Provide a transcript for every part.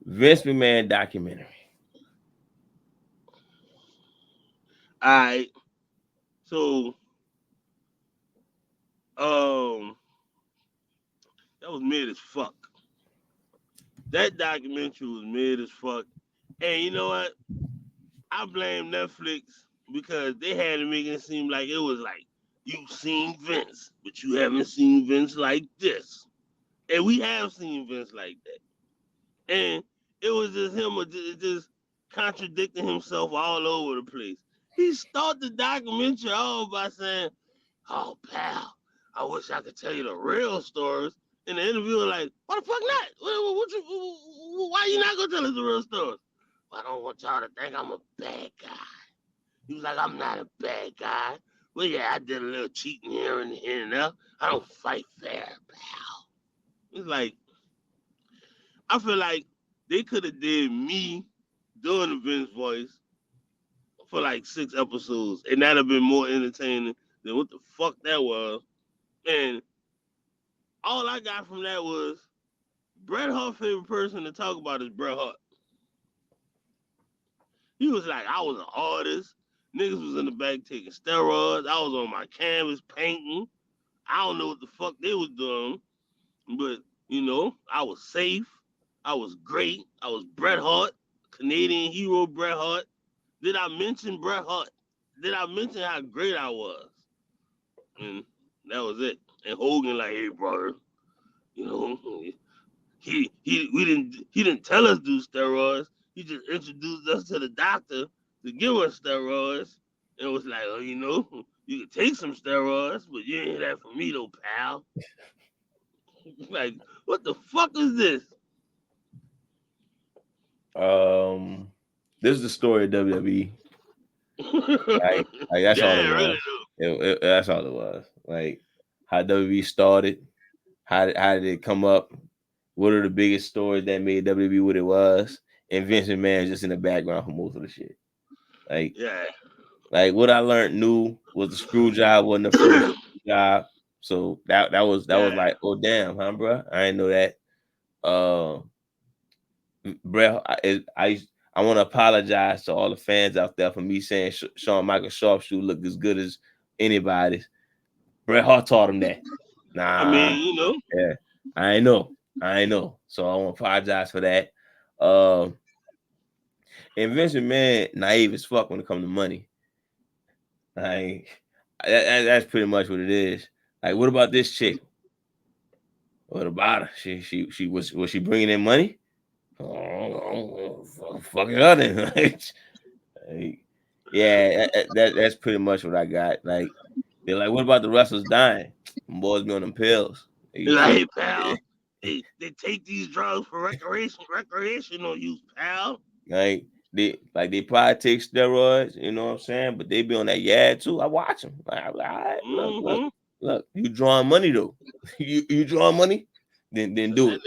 Vince McMahon documentary. All right. So, that was mid as fuck. That documentary was mid as fuck. And you know what? I blame Netflix because they had to make it seem like it was like you've seen Vince, but you haven't seen Vince like this. And we have seen Vince like that. And it was just him just contradicting himself all over the place. He started the documentary off by saying, "Oh, pal, I wish I could tell you the real stories." In the interview, like, "Why the fuck not? Why you not gonna tell us the real stories?" "I don't want y'all to think I'm a bad guy." He was like, "I'm not a bad guy. Well, yeah, I did a little cheating here and there. I don't fight fair, pal." It's like, I feel like they could have did me doing the Vince voice for like 6 episodes, and that'd have been more entertaining than what the fuck that was. And all I got from that was Bret Hart's favorite person to talk about is Bret Hart. He was like, "I was an artist. Niggas was in the back taking steroids. I was on my canvas painting. I don't know what the fuck they was doing, but I was safe. I was great. I was Bret Hart, Canadian hero Bret Hart. Did I mention Bret Hart? Did I mention how great I was?" And that was it. And Hogan like, "Hey, brother, you know, he didn't tell us to do steroids. He just introduced us to the doctor to give us steroids, and was like, oh, you can take some steroids, but you ain't that for me though, pal." Like, what the fuck is this? This is the story of WWE. Like that's all it Yeah, was. really That's all it was. Like how WWE started, how did it come up? What are the biggest stories that made WWE what it was? And Vince McMahon just in the background for most of the shit. Like, yeah. what I learned new was the screw job wasn't the first job. So that was Yeah. like, oh damn, huh, bro? I didn't know that. Bret, I want to apologize to all the fans out there for me saying Shawn Michaels sharpshooter looked as good as anybody's. Bret Hart taught him that. I Nah, mean, yeah, I know. So I want to apologize for that. Um, and Vince McMahon naive as fuck when it comes to money. Like that's pretty much what it is. Like, what about this chick? What about her? She was she bringing in money? Oh, fucking her then. Like, yeah, that's pretty much what I got. Like, they're like, what about the wrestlers dying? Them boys be on them pills. They like, tripping. hey, pal, they take these drugs for recreational use, pal. Like they probably take steroids, you know what I'm saying? But they be on that too. I watch them. Like, I'm like, all right, Mm-hmm. look, you drawing money though. you drawing money, then do it.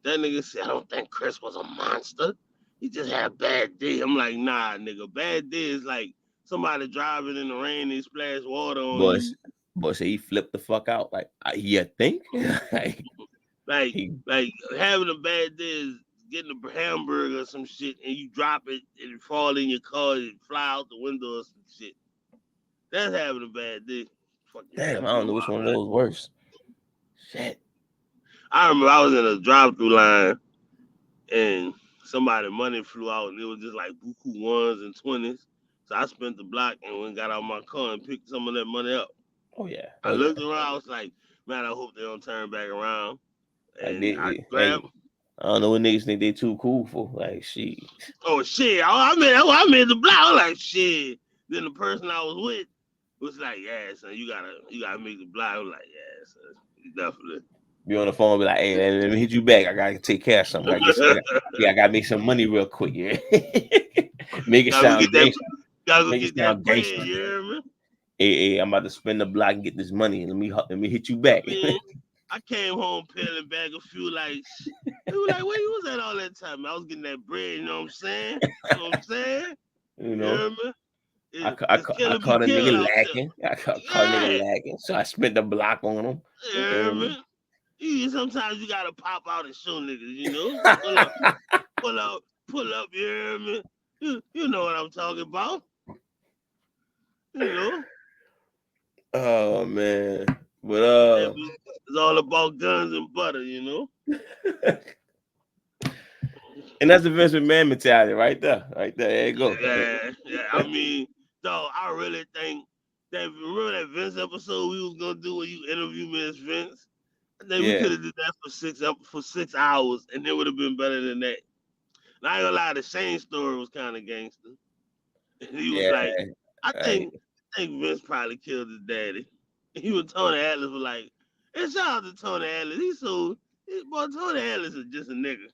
That nigga said, "I don't think Chris was a monster. He just had a bad day." I'm like, nah, nigga. Bad day is like somebody driving in the rain, they splash water on Boys, you. boy, say he flipped the fuck out. Like, you think? Like, Like, he like having a bad day is getting a hamburger or some shit and you drop it and it fall in your car and it fly out the window or some shit. That's having a bad day. Fucking damn. I flipping don't the know which one of those worse. Shit. I remember I was in a drive-through line and somebody money flew out and it was just like buku ones and 20s. So I spent the block and went and got out my car and picked some of that money up. Oh yeah. I Oh yeah. looked around, I was like, man, I hope they don't turn back around. Like And I hey, grabbed, I don't know what niggas think they too cool for. Like, shit. oh shit, I made the block. I was like, shit. Then the person I was with was like, yeah, son, you gotta make the block. I was like, yeah, son, definitely. Be on the phone, be like, hey, let me hit you back. I gotta take care of something. I gotta make some money real quick. Yeah. Make it Gotta go sound get that. gangster. Gotta go Make it get that sound bread. gangster. You hear me? Hey, I'm about to spend the block and get this money. Let me hit you back. I mean, I came home peeling back a few like. They were like, where you was at all that time? I was getting that bread. You know what I'm saying? You know what I'm saying? You You know, hear me? I It's killing be caught a killing nigga out lacking. I caught a there. nigga Yeah. lacking. So I spent the block on him. You hear me? Sometimes you gotta pop out and show niggas, you know? Pull up, pull up, you hear me? You know what I'm talking about. You know? Oh man. But It's all about guns and butter, you know? and that's the Vince McMahon mentality right there. Right there. There you go. Yeah. I mean, dog, I really think that remember that Vince episode we was gonna do when you interview me as Vince? I think we Yeah. could have did that for 6 hours and it would have been better than that. And I ain't gonna lie, the Shane story was kind of gangster. And he was Yeah. like, I Right. think Vince probably killed his daddy. And he was Tony Atlas was like, and shout out to Tony Atlas. Boy, Tony Atlas is just a nigga.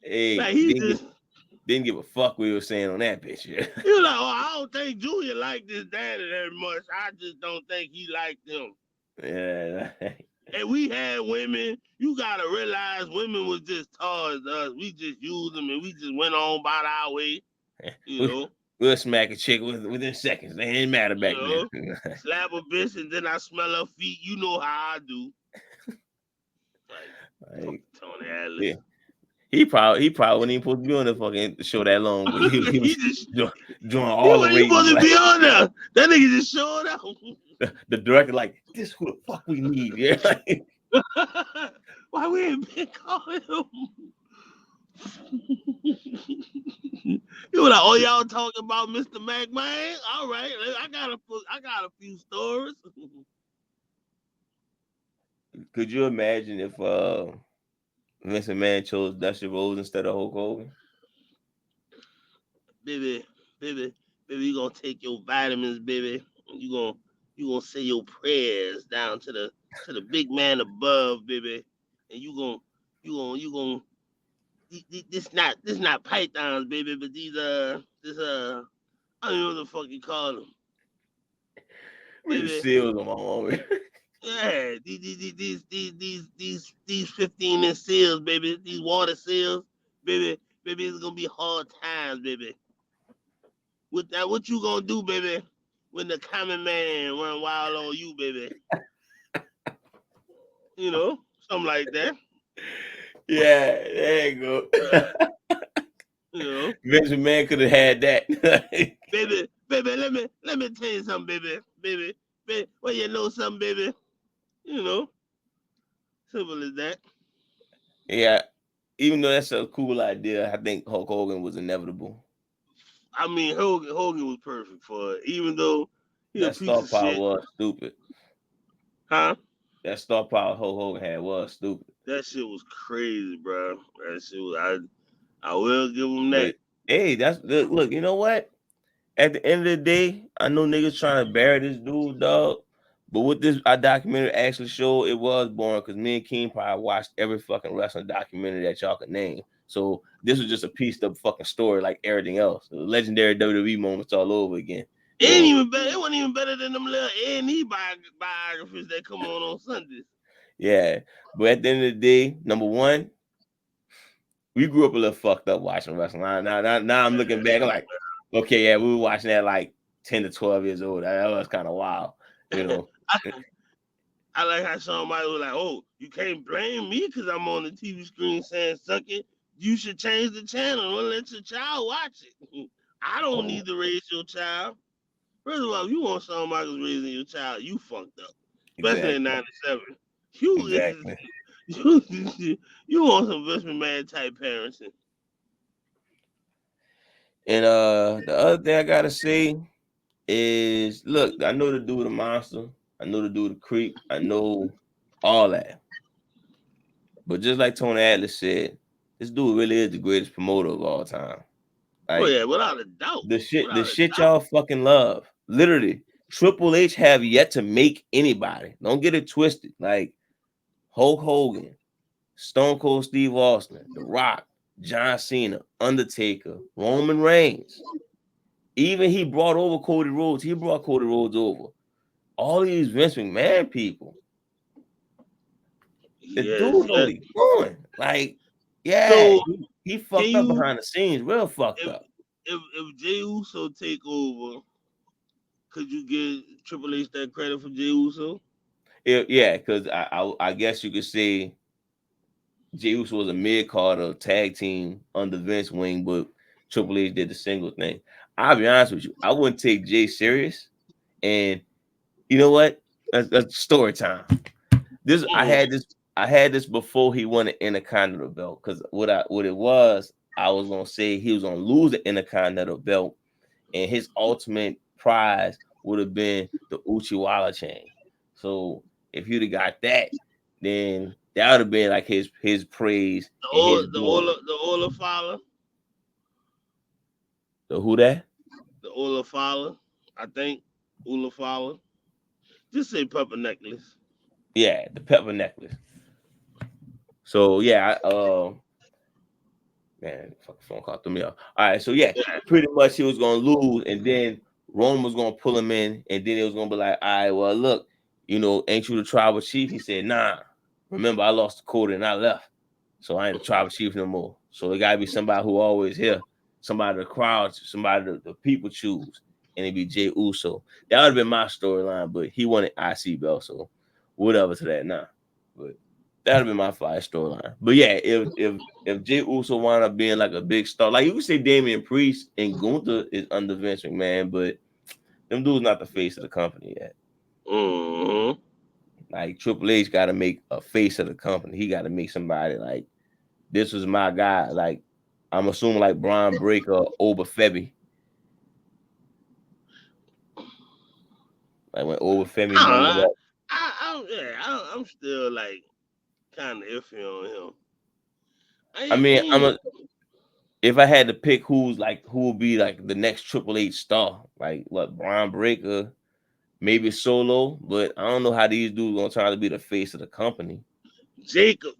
Hey, Like he just didn't give a fuck what we were saying on that bitch. he was like, oh, I don't think Junior liked his daddy that much. I just don't think he liked him. Yeah. And we had women. You gotta realize women was just toys to us. We just used them and we just went on about our way. You know. We'll smack a chick within seconds. They ain't matter back then. Slap a bitch and then I smell her feet. You know how I do. Like Tony Atlas. Yeah. He probably wasn't even supposed to be on the fucking show that long, but he was just drawing all the ratings. He wasn't supposed to be on there. That nigga just showed up. The director like, this who the fuck we need, yeah. Why we ain't been calling him? You were like, oh, y'all talking about Mr. McMahon? All right, I got a few stories. Could you imagine if Vince McMahon chose Dusty Rhodes instead of Hulk Hogan? Baby, you gonna take your vitamins, baby. You gonna say your prayers down to the big man above, baby. And you gonna this not pythons, baby, but these I don't know what the fuck you call them. Baby. Seals on my mom. Yeah, these 15-inch seals, baby. These water seals, baby. It's gonna be hard times, baby. With that, what you gonna do, baby? When the common man run wild on you, baby. You know, something like that. Yeah, there you go. You know, Vince McMahon could have had that. baby. Let me tell you something, baby. Well, you know something, baby. You know, simple as that. Yeah, even though that's a cool idea, I think Hulk Hogan was inevitable. I mean, Hogan was perfect for it, even though he that a piece star of power shit. was stupid. Huh? That star power Hulk Hogan had was stupid. That shit was crazy, bro. That shit was. I will give him that. But, hey, look. You know what? At the end of the day, I know niggas trying to bury this dude, dog. But what our documentary actually showed, it was boring because me and King probably watched every fucking wrestling documentary that y'all could name. So this was just a piece of fucking story like everything else. The legendary WWE moments all over again. It ain't even better. It wasn't even better than them little A&E biographies that come on Sundays. Yeah, but at the end of the day, number one, we grew up a little fucked up watching wrestling. Now I'm looking back, I'm like, okay, yeah, we were watching that like 10 to 12 years old. That was kind of wild, you know. I like how somebody was like, oh, you can't blame me because I'm on the TV screen saying suck it. You should change the channel and let your child watch it. I don't need to raise your child. First of all, if you want somebody who's raising your child, you fucked up. Especially in 97. You want some Vince McMahon type parenting. And the other thing I gotta say is, look, I know the dude the monster, I know the dude the creep, I know all that. But just like Tony Atlas said, this dude really is the greatest promoter of all time. Like, oh yeah, without a doubt. The shit y'all fucking love. Literally, Triple H have yet to make anybody. Don't get it twisted. Like Hulk Hogan, Stone Cold Steve Austin, The Rock, John Cena, Undertaker, Roman Reigns. Even he brought over Cody Rhodes. He brought Cody Rhodes over. All these Vince McMahon people. The dude know what he's doing. Like, yeah, so he fucked up behind the scenes, real fucked up. If Jey Uso take over, could you give Triple H that credit for Jey Uso? Yeah, because I guess you could say Jey Uso was a mid-carder tag team under Vince wing, but Triple H did the single thing. I'll be honest with you, I wouldn't take Jay serious. And you know what? That's story time. This I had this before he won the Intercontinental belt, because what it was, I was gonna say he was gonna lose the Intercontinental belt, and his ultimate prize would have been the Uchiwala chain. So if you'd have got that, then that would have been like his praise and his glory. The Ola Fowler, So who that? the Ola Fowler, I think Ola Fowler. Just say pepper necklace. Yeah, the pepper necklace. So yeah, man, fucking phone call threw me off. All right, so yeah, Yeah. pretty much he was gonna lose, and then Roman was gonna pull him in, and then it was gonna be like, all right, well, look, ain't you the tribal chief? He said, nah. Remember, I lost the quota and I left, so I ain't the tribal chief no more. So it gotta be somebody who always here, somebody the crowd, somebody the people choose, and it'd be Jey Uso. That would have been my storyline, but he wanted IC belt, so whatever to that now. But that'd have been my fire storyline. But yeah, if Jey Uso wound up being like a big star, like you could say Damian Priest and Gunther is under Vince McMahon, but them dudes not the face of the company yet. Mm-hmm. Like Triple H got to make a face of the company. He got to make somebody like, this was my guy. Like I'm assuming like Braun Breaker over Febby. Like when over Febby moves up. I'm still like kind of iffy on him. I mean, if I had to pick who would be like the next Triple H star, like what, Braun Breaker, maybe Solo, but I don't know how these dudes gonna try to be the face of the company. Jacob.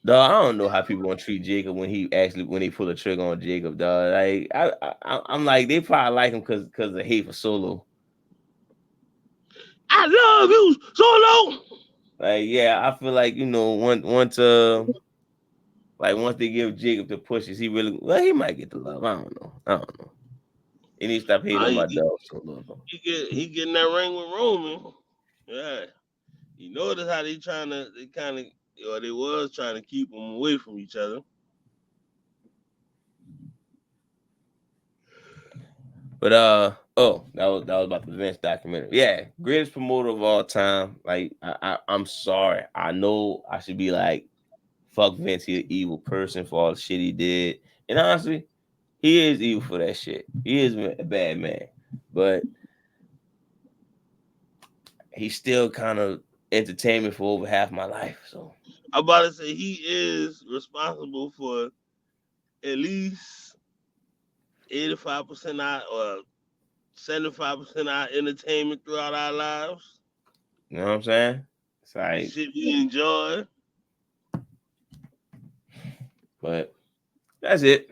Dog, I don't know how people gonna treat Jacob when they pull the trigger on Jacob, dog. Like I'm like, they probably like him because of hate for Solo. I love you, Solo. Like, yeah, I feel like once they give Jacob the pushes, he might get the love. I don't know. He needs to stop hating on my dog Solo. He getting that ring with Roman. Yeah. You notice how they was trying to keep them away from each other. But that was about the Vince documentary. Yeah, greatest promoter of all time. Like I'm sorry. I know I should be like, fuck Vince, he an evil person for all the shit he did. And honestly, he is evil for that shit. He is a bad man. But he's still kind of entertainment for over half my life. So I'm about to say he is responsible for at least 85% or 75% our entertainment throughout our lives. you know what I'm saying? It's The like, shit we enjoy. but that's it.